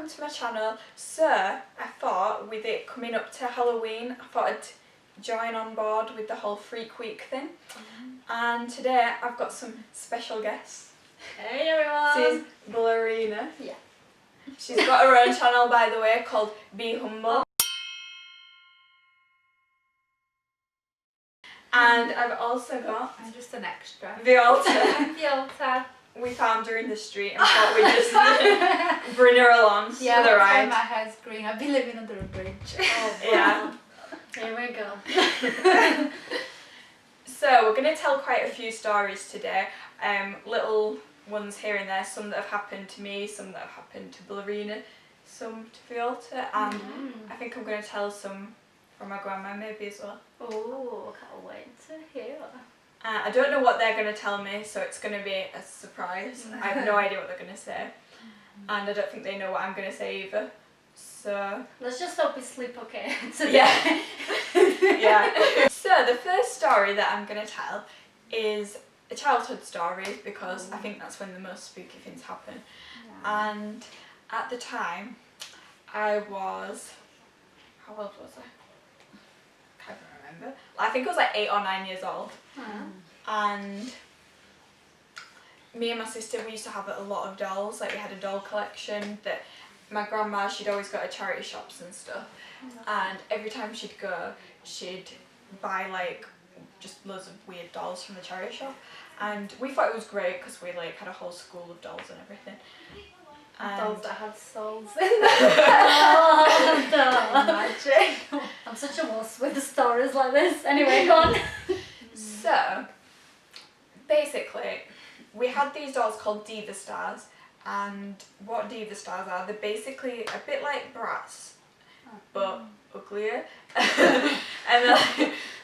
welcome to my channel. So I thought with it coming up to Halloween, I thought I'd join on board with the whole Freak Week thing. And today I've got some special guests. Hey everyone! This is Ballerina. Yeah. She's got her own channel, by the way, called Be Humble. And I've also got I'm just an extra. Violta. Violta. We found her in the street and thought we'd just bring her along for the ride. My hair's green. I've been living under a bridge. Oh, yeah. Here we go. So we're going to tell quite a few stories today. Little ones here and there. Some that have happened to me, some that have happened to Ballerina, some to Violta, and I think I'm going to tell some from my grandma maybe as well. Oh, can't wait to hear. I don't know what they're going to tell me, so it's going to be a surprise. I have no idea what they're going to say, and I don't think they know what I'm going to say either. So let's just hope we sleep okay today. Yeah. Yeah. So the first story that I'm going to tell is a childhood story because I think that's when the most spooky things happen. Yeah. And at the time, I was, how old was I? Can't remember. I think I was like 8 or 9 years old. And me and my sister, we used to have a lot of dolls. Like we had a doll collection that my grandma, she'd always go to charity shops and stuff. And every time she'd go, she'd buy like just loads of weird dolls from the charity shop. And we thought it was great because we like had a whole school of dolls and everything. And dolls that had souls in them. Magic. I'm such a wuss with the stories like this. Anyway, go on. So, basically, we had these dolls called Diva Stars, and what Diva Stars are, they're basically a bit like brats, but uglier. And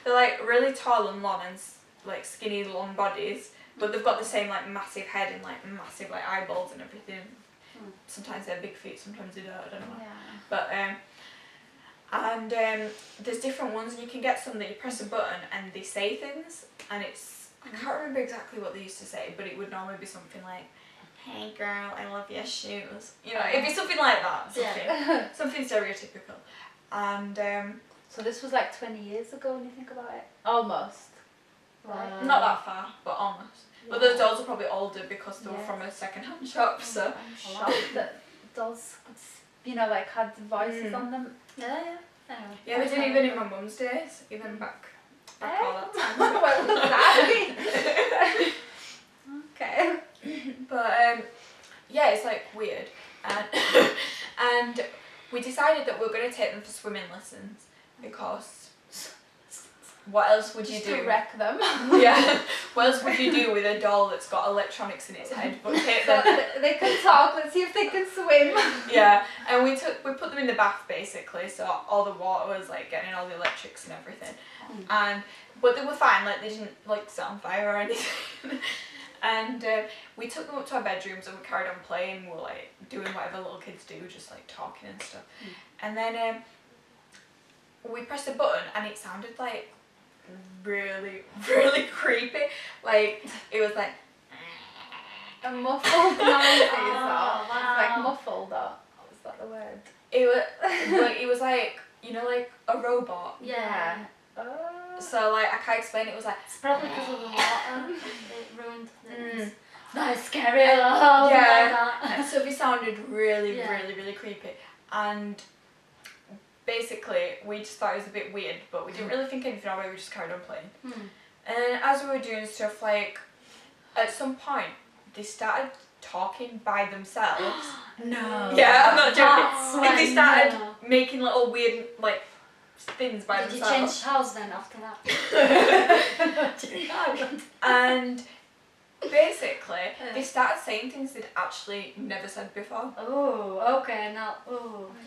they're like really tall and long and like skinny long bodies, but they've got the same like massive head and like massive like eyeballs and everything. Sometimes they have big feet, sometimes they don't, I don't know. Yeah. But there's different ones, and you can get some that you press a button and they say things, and it's, I can't remember exactly what they used to say, but it would normally be something like, hey girl, I love your shoes. You know, it'd be something like that, something stereotypical. And so this was like 20 years ago when you think about it? Almost. Right. Not that far, but almost. Yeah. But those dolls are probably older because they were from a second-hand shop, so. I'm shocked that dolls could, you know, like had voices on them. Yeah. Anyway, yeah, they did even in my mum's days, even back all that time. Well, okay. But yeah, it's like weird, and we decided that we were going to take them for swimming lessons because what else would you do? To wreck them. Yeah. What else would you do with a doll that's got electronics in its head? But take them. They can talk. Let's see if they can swim. Yeah, and we put them in the bath basically, so all the water was like getting all the electrics and everything, but they were fine. Like they didn't like set on fire or anything. And we took them up to our bedrooms and we carried on playing. We were like doing whatever little kids do, just like talking and stuff. And then we pressed a button and it sounded like really, really creepy. Like it was like a muffled noise. Oh, wow. Like muffled. Is that the word? It was like, you know, like a robot. Yeah. So like I can't explain. It was like it's probably because of the water. It ruined things. Not scary at all. Yeah. And so it sounded really, really, really creepy. And basically we just thought it was a bit weird, but we didn't really think anything of it. We just carried on playing. And as we were doing stuff, like at some point they started talking by themselves. No. Yeah, I'm not joking. And they started making little weird like things by themselves. Did you change house then after that? And basically they started saying things they'd actually never said before. Oh, okay, now,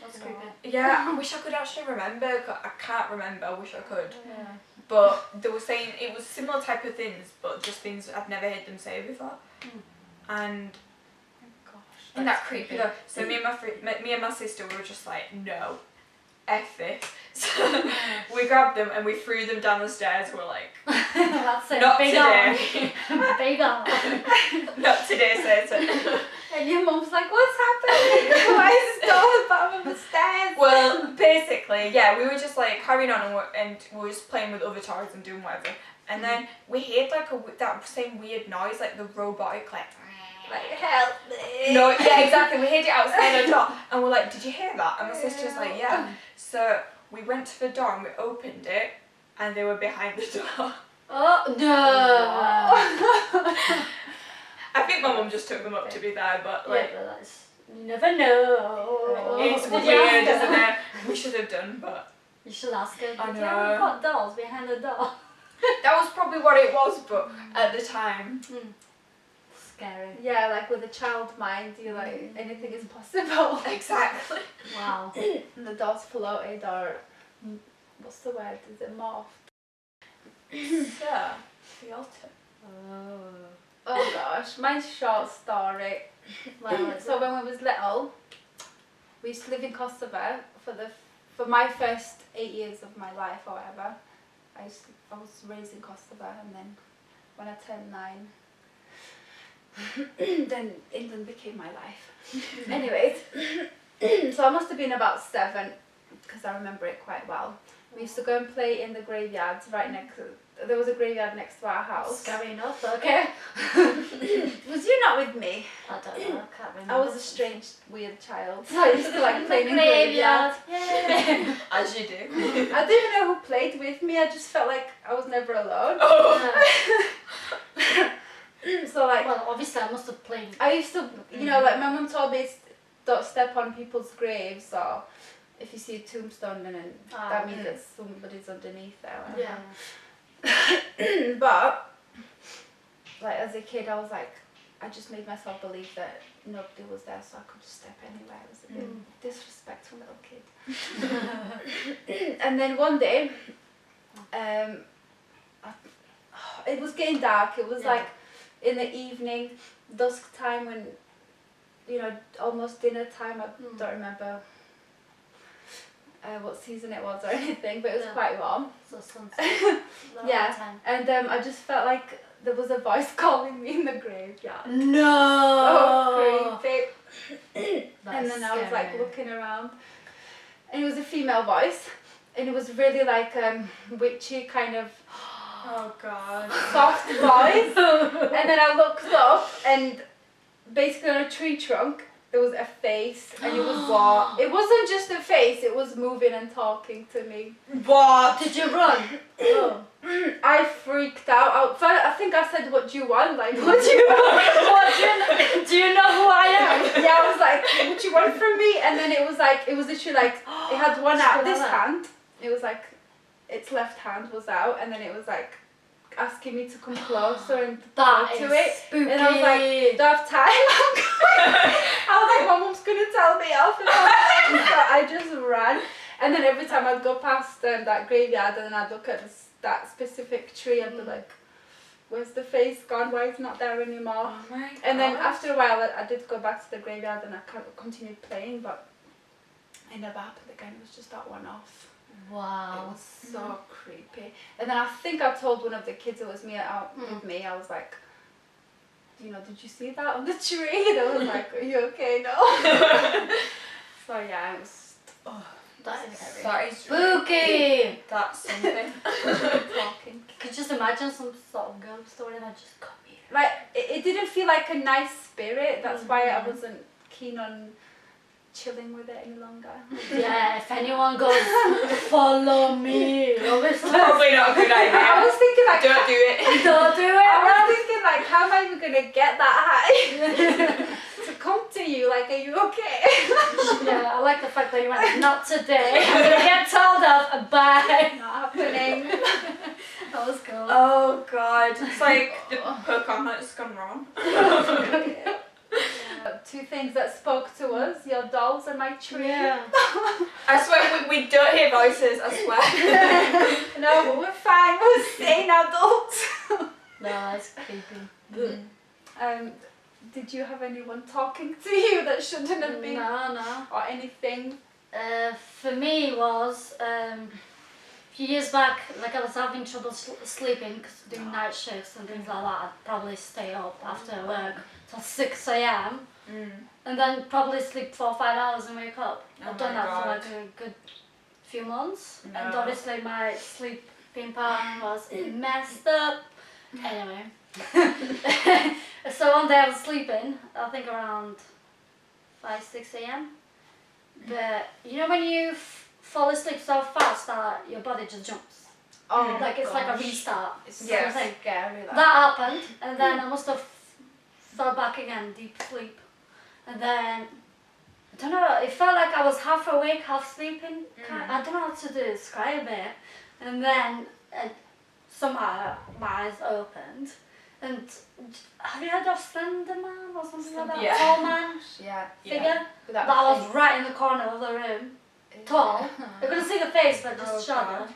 that's creepy. Yeah, I wish I could actually remember. I can't remember, I wish I could. Yeah. But they were saying it was similar type of things, but just things I've never heard them say before. And isn't that creepy though? So me and my sister, we were just like, no, F it. So we grabbed them and we threw them down the stairs. We're like, that's it. Not Big today. on. Big on. Not today, Satan. And your mum's like, what's happening? Why is the doll at the bottom of the stairs? Well, basically, yeah, we were just like carrying on and we were just playing with other toys and doing whatever. And then we heard like that same weird noise, like the robotic like help me. no, yeah, exactly. We heard it outside our door, and we're like, "Did you hear that?" And my sister's like, "Yeah." So we went to the door and we opened it, and they were behind the door. Oh no! I think my mum just took them up to be there, but like, yeah, but that's, you never know. it's Did you weird, ask her? isn't it? We should have done, but You should ask her. I Did you know. ever put dolls behind the door? that was probably what it was. But at the time, Scary. Yeah, like with a child mind, you're like, anything is possible. exactly. Wow. And the doll's floated or, what's the word? Is it morphed? So, the altar. Oh gosh, mine's a short story. So when we was little, we used to live in Kosovo for my first 8 years of my life or whatever. I was raised in Kosovo, and then when I turned 9, then England became my life. Anyways, so I must have been about 7 because I remember it quite well. We used to go and play in the graveyards right next. There was a graveyard next to our house. Scary enough, okay. Was you not with me? I don't know, I can't remember. I was a strange, weird child. So I used to like play in graveyards. Yeah. As you do. I didn't even know who played with me. I just felt like I was never alone. So like, Well, obviously I must have played. I used to, you know, like my mum told me, don't step on people's graves, or if you see a tombstone, then that means that somebody's underneath there. Or Yeah. But like as a kid, I was like, I just made myself believe that nobody was there, so I could just step anywhere. I was a bit disrespectful little kid. And then one day, it was getting dark. It was like in the evening, dusk time, when, you know, almost dinner time. I don't remember what season it was or anything, but it was quite warm. So sunset. Yeah. Time. And I just felt like there was a voice calling me in the graveyard. No. So creepy. And then I was like looking around, and it was a female voice, and it was really like witchy kind of Oh god. soft voice. And then I looked up, and basically on a tree trunk there was a face, and it was what? It wasn't just a face, it was moving and talking to me. What? Did you run? Oh. I freaked out. I think I said, what do you want? Like, what do you want? What, do you know who I am? Yeah, I was like, what do you want from me? And then it was literally like, it had one out, this hand, it was like, its left hand was out, and then it was like, asking me to come closer and That go is to it. spooky. And I was like, don't have time. I was like, my mum's gonna tell me off. So I just ran. And then every time I'd go past that graveyard, and then I'd look at that specific tree, I'd be like, where's the face gone? Why is it not there anymore? Oh my god. And then after a while, I did go back to the graveyard, and I continued playing, but it never happened again. It was just that one off. It Wow. was so creepy. And then I think I told one of the kids who was out with me, I was like, you know, did you see that on the tree? And I was like, are you okay? No. So yeah, it was That is scary. That is Spooky. That's something. talking. Could you just imagine some sort of ghost story that just come here? Like, it didn't feel like a nice spirit. That's why I wasn't keen on chilling with it any longer. Yeah, if anyone goes, follow me. Obviously. Probably not a good idea. I was thinking like, Don't do it. Don't do it. I was thinking like, how am I even gonna get that high to come to you? Like, are you okay? Yeah, I like the fact that you went, not today. I'm gonna get told off. Bye. Not happening. That was cool. Oh god. It's like the Pokemon has gone wrong. Two things that spoke to us: your dolls and my tree. Yeah. I swear we don't hear voices, I swear. No, but we're fine. We're sane adults. No, that's creepy. Did you have anyone talking to you that shouldn't have been, No. or anything? For me was few years back, like I was having trouble sleeping because doing night shifts and things like that. I'd probably stay up after work till 6 a.m. And then probably sleep 4 or 5 hours and wake up. I've done that for like a good few months. No. And obviously my sleeping pattern was messed up. Anyway. So one day I was sleeping, I think around 5, 6 a.m. But you know when you fall asleep so fast that your body just jumps? Oh, like it's like a restart. It's Yes. so scary. That happened, and then I must have fell back again, deep sleep. And then, I don't know, it felt like I was half awake, half sleeping. I don't know how to describe it. And then somehow my eyes opened. And have you heard of Slender Man or something like that? Yeah. Tall man Yeah. figure? With That was right in the corner of the room. Tall. I couldn't see the face, but just shadow.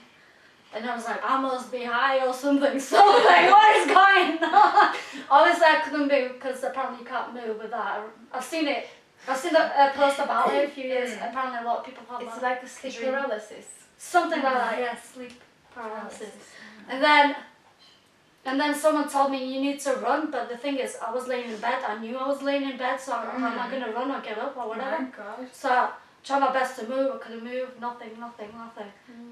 And I was like, I must be high or something. So I was like, what is going on? Obviously I couldn't move because apparently you can't move with that. I've seen it. I've seen a post about it a few years. Apparently a lot of people have It's that. like a sleep dream. paralysis. Something like that, yeah, sleep paralysis. And then someone told me you need to run, but the thing is, I was laying in bed. I knew I was laying in bed, so I'm not going to run or give up or whatever. Oh my God. So I tried my best to move. I couldn't move. Nothing.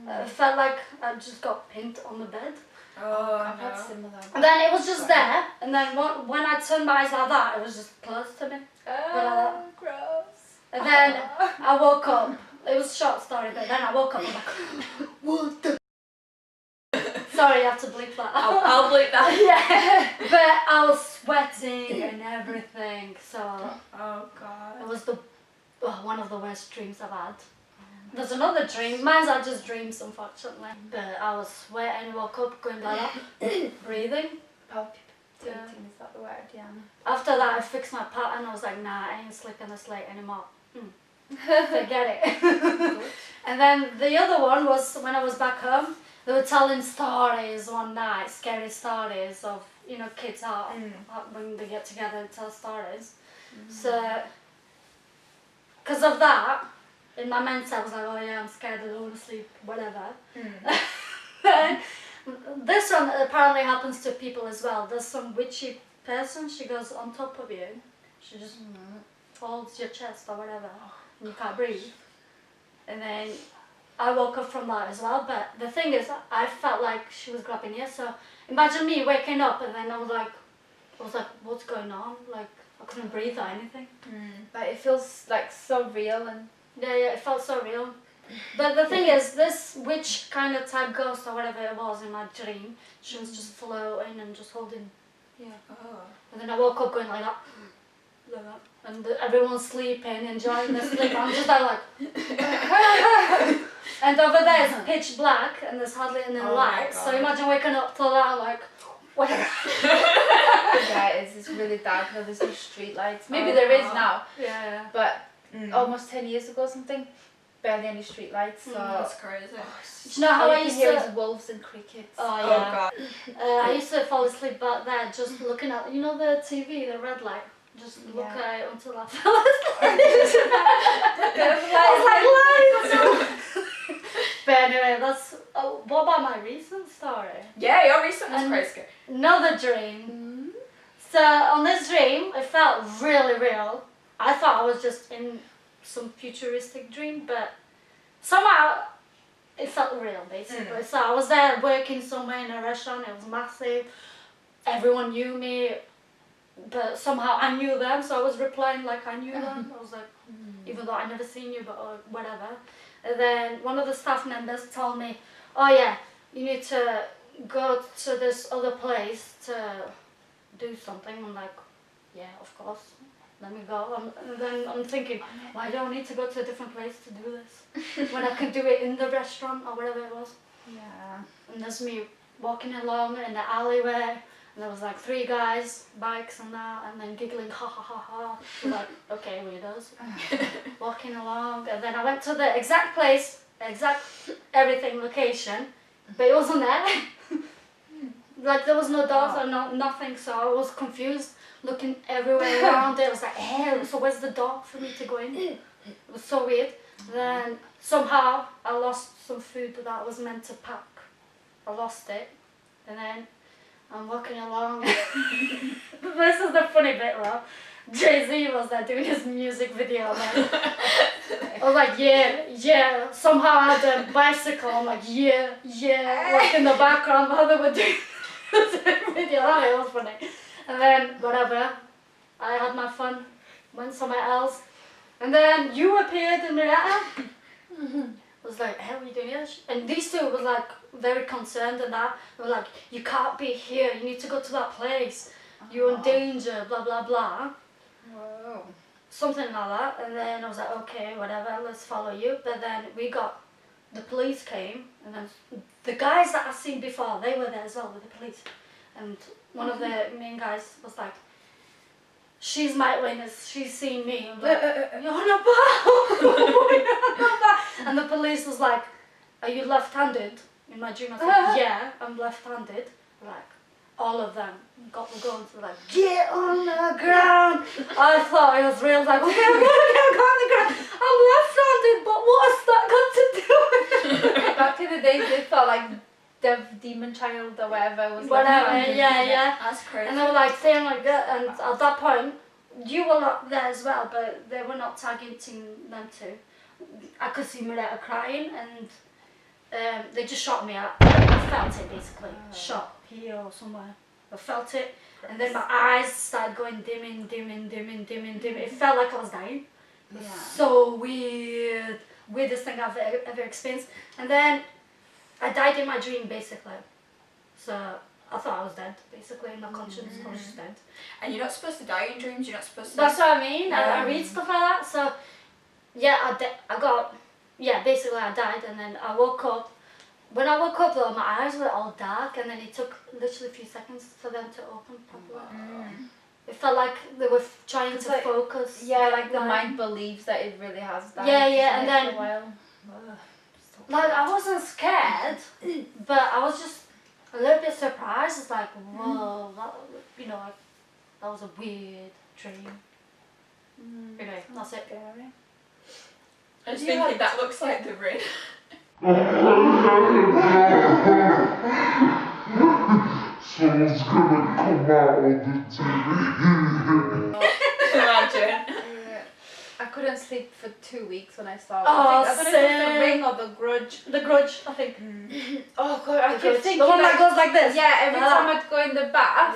It felt like I just got pinned on the bed. Oh, I've had no. similar. And then it was just there. And then when I turned my eyes like that, it was just close to me. Oh, gross. And then I woke up. It was a short story, but then I woke up and I'm like, what the? Sorry, you have to bleep that. I'll bleep that. Yeah, but I was sweating and everything, so Oh, God. it was one of the worst dreams I've had. There's another dream, mine's are just dreams unfortunately, but I was sweating, woke up, going like that, breathing. Palpitating, is that the word? Yeah. After that I fixed my pattern, I was like, nah, I ain't sleeping this late anymore. Forget it. And then the other one was when I was back home. They were telling stories one night, scary stories of, kids out when they get together and tell stories. So, because of that, in my mindset I was like, oh yeah, I'm scared, I don't want to sleep, whatever. This one apparently happens to people as well. There's some witchy person, she goes on top of you, she just holds your chest or whatever, and you can't breathe. And then I woke up from that as well, but the thing is, I felt like she was grabbing you. So imagine me waking up and then I was like, what's going on? Like I couldn't breathe or anything. Like it feels like so real and. Yeah, it felt so real. But the thing is, this witch kind of type ghost or whatever it was in my dream, she was just floating and just holding. Yeah. Oh. And then I woke up going like that. And everyone's sleeping, enjoying their sleep. I'm just like. And over there it's pitch black and there's hardly any light. So imagine waking up to that like, what? Yeah, it's really dark. There's no street lights. Maybe there is now. Yeah. But almost 10 years ago or something, barely any street lights. So That's crazy. Do you know how I used hear to? is wolves and crickets. Oh Oh, yeah. God. I used to fall asleep back there just looking at, the TV, the red light. Just look at it until I fell asleep. But anyway, that's. What about my recent story? Yeah, your recent was crazy. Another dream. So on this dream, it felt really real. I thought I was just in some futuristic dream, but somehow it felt real, basically. So I was there working somewhere in a restaurant. It was massive. Everyone knew me. But somehow I knew them, so I was replying like I knew them. I was like, even though I never seen you, but whatever. And then one of the staff members told me, oh yeah, you need to go to this other place to do something. I'm like, yeah, of course, let me go. And then I'm thinking, why do I need to go to a different place to do this? When I could do it in the restaurant or whatever it was. Yeah. And there's me walking along in the alleyway. And there was like 3 guys, bikes and that, and then giggling, ha ha ha ha. So like, okay, weirdos. Walking along, and then I went to the exact place, exact everything location, but it wasn't there. Like there was no doors or nothing, so I was confused, looking everywhere around. It was like, hey, so where's the door for me to go in? It was so weird. Then somehow I lost some food that I was meant to pack. I lost it, and then I'm walking along. This is the funny bit though. Jay-Z was there doing his music video. Man. I was like, yeah. Somehow I had a bicycle. I'm like, yeah. Like in the background while they were doing the video. That was funny. And then whatever, I had my fun. Went somewhere else, and then you appeared in the letter. I was like, hey, what are you doing here? And these two was like very concerned and that. They were like, you can't be here. You need to go to that place. You're in danger. Blah blah blah. Whoa. Something like that. And then I was like, okay, whatever. Let's follow you. But then the police came, and then the guys that I've seen before, they were there as well with the police. And one of the main guys was like, she's my witness, she's seen me. I'm like, you're not bad. And the police was like, are you left-handed? In my dream I was like, yeah, I'm left-handed. Like, all of them got the guns, were like, get on the ground. I thought it was real, like, okay, I'm going on the ground. I'm left-handed, but what's that got to do with it? Back in the days, they thought like the demon child or whatever was Whatever, like, yeah. That's crazy. And they were like saying like that, and at that point, you were not there as well, but they were not targeting them too. I could see Miretta crying, and they just shot me. I felt it basically, shot here or somewhere. I felt it, and then my eyes started going dimming. It felt like I was dying. It was so weird, weirdest thing I've ever experienced. And then I died in my dream basically. So I thought I was dead, basically, in my conscience, I was just dead. And you're not supposed to die in dreams, you're not supposed to... That's what I mean, I read stuff like that, so, yeah, basically I died, and then I woke up. When I woke up though, my eyes were all dark, and then it took literally a few seconds for them to open properly. It felt like they were trying to focus. Yeah, like the mind believes that it really has died. Yeah, and then... For a while. Like, I wasn't scared, but I was just a little bit surprised. It's like, whoa, like, that was a weird dream. Anyway, that's it. I was thinking that looks like the ring. Someone's gonna come out of the TV. Imagine. I couldn't sleep for 2 weeks when I saw it. Oh, I don't know if it was the ring or the grudge. The Grudge, I think. Oh god, I kept thinking The one that goes like this. Yeah, every time I'd go in the bath,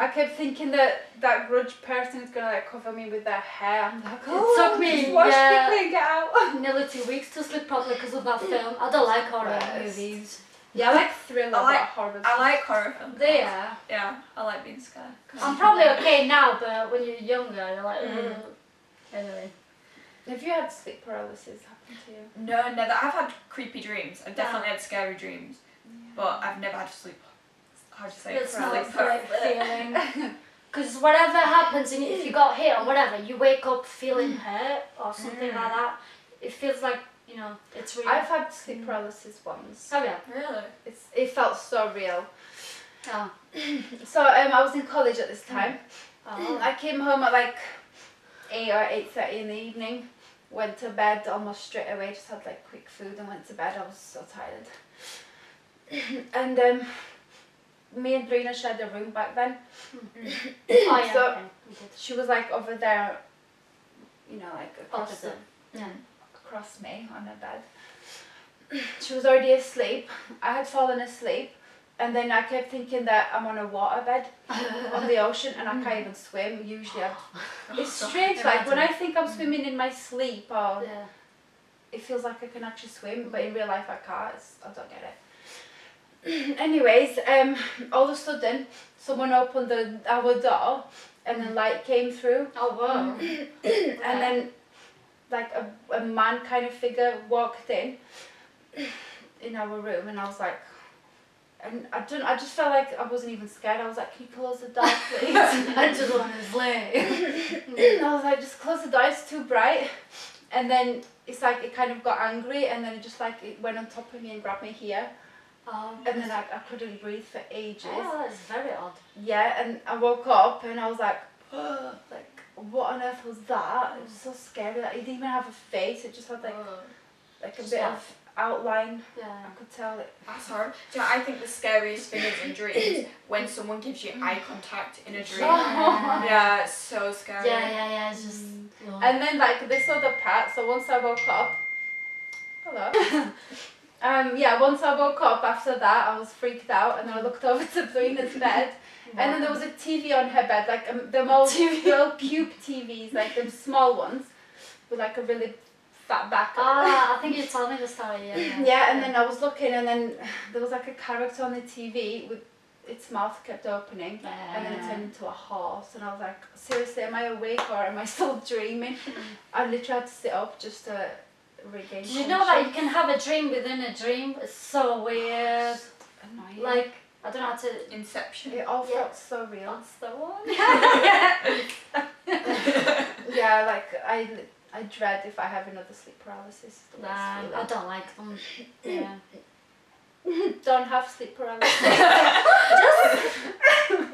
I kept thinking that grudge person is gonna like cover me with their hair. I'm like, It took me, just wash quickly and get out. nearly 2 weeks to sleep properly because of that film. I don't like horror Yes. movies. Yeah, I like thriller, I like- but horror. I like horror films. They are. Yeah, I like being scared. I'm probably okay now, but when you're younger, you're like, ugh. Anyway. Have you had sleep paralysis happen to you? No, never. I've had creepy dreams. I've definitely had scary dreams. But I've never had sleep. How do you say It's not a sleep great feeling. Because whatever happens, and if you got hit or whatever, you wake up feeling hurt or something like that. It feels like, it's real. I've had sleep paralysis once. Oh yeah. Really? It felt so real. Oh. So I was in college at this time. Oh. I came home at like 8 or 8:30 in the evening. Went to bed almost straight away. Just had like quick food and went to bed. I was so tired. And me and Brina shared a room back then. Oh yeah. So okay. We did. she was like over there, like Opposite. across me on her bed. She was already asleep. I had fallen asleep, and then I kept thinking that I'm on a waterbed on the ocean, and I can't even swim. Usually, it's strange. Like when I think I'm swimming in my sleep, or Yeah. it feels like I can actually swim, but in real life I can't. I don't get it. Anyways, all of a sudden, someone opened our door, and the light came through. Oh wow. And then like a man kind of figure walked in our room, and I was like, and I just felt like I wasn't even scared. I was like, can you close the door please? I just want to slay. And I was like, just close the door, it's too bright. And then it's like it kind of got angry, and then it went on top of me and grabbed me here. And then I couldn't breathe for ages. Oh, that's very odd. Yeah, and I woke up and I was like, what on earth was that? It was so scary. Like, it didn't even have a face. It just had like a bit of outline. Yeah. I could tell it. That's horrible. Do you know, I think the scariest thing is in dreams when someone gives you eye contact in a dream. Yeah, it's so scary. Yeah. It's just. And then like this other part. So once I woke up, hello. Once I woke up after that, I was freaked out, and then I looked over to Brina's bed, and then there was a TV on her bed, like the most little cube TVs, like them small ones, with like a really fat back. I think you told me the story. Yeah, and then I was looking, and then there was like a character on the TV with its mouth kept opening, and then it turned into a horse, and I was like, seriously, am I awake or am I still dreaming? I literally had to sit up just to regain. Did you know that you can have a dream within a dream? It's so weird. Annoying. Like, I don't know how to. Inception. It all felt so real. That's the one. Yeah, like I dread if I have another sleep paralysis. Nah, I don't like them. Yeah. Don't have sleep paralysis.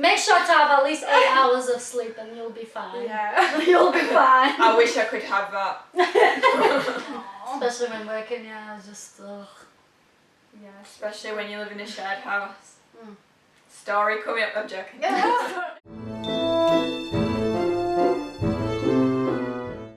Make sure to have at least 8 hours of sleep and you'll be fine. Yeah. You'll be fine. I wish I could have that. Especially when working, just Yeah, especially when you live in a shared house. Story coming up, I'm joking.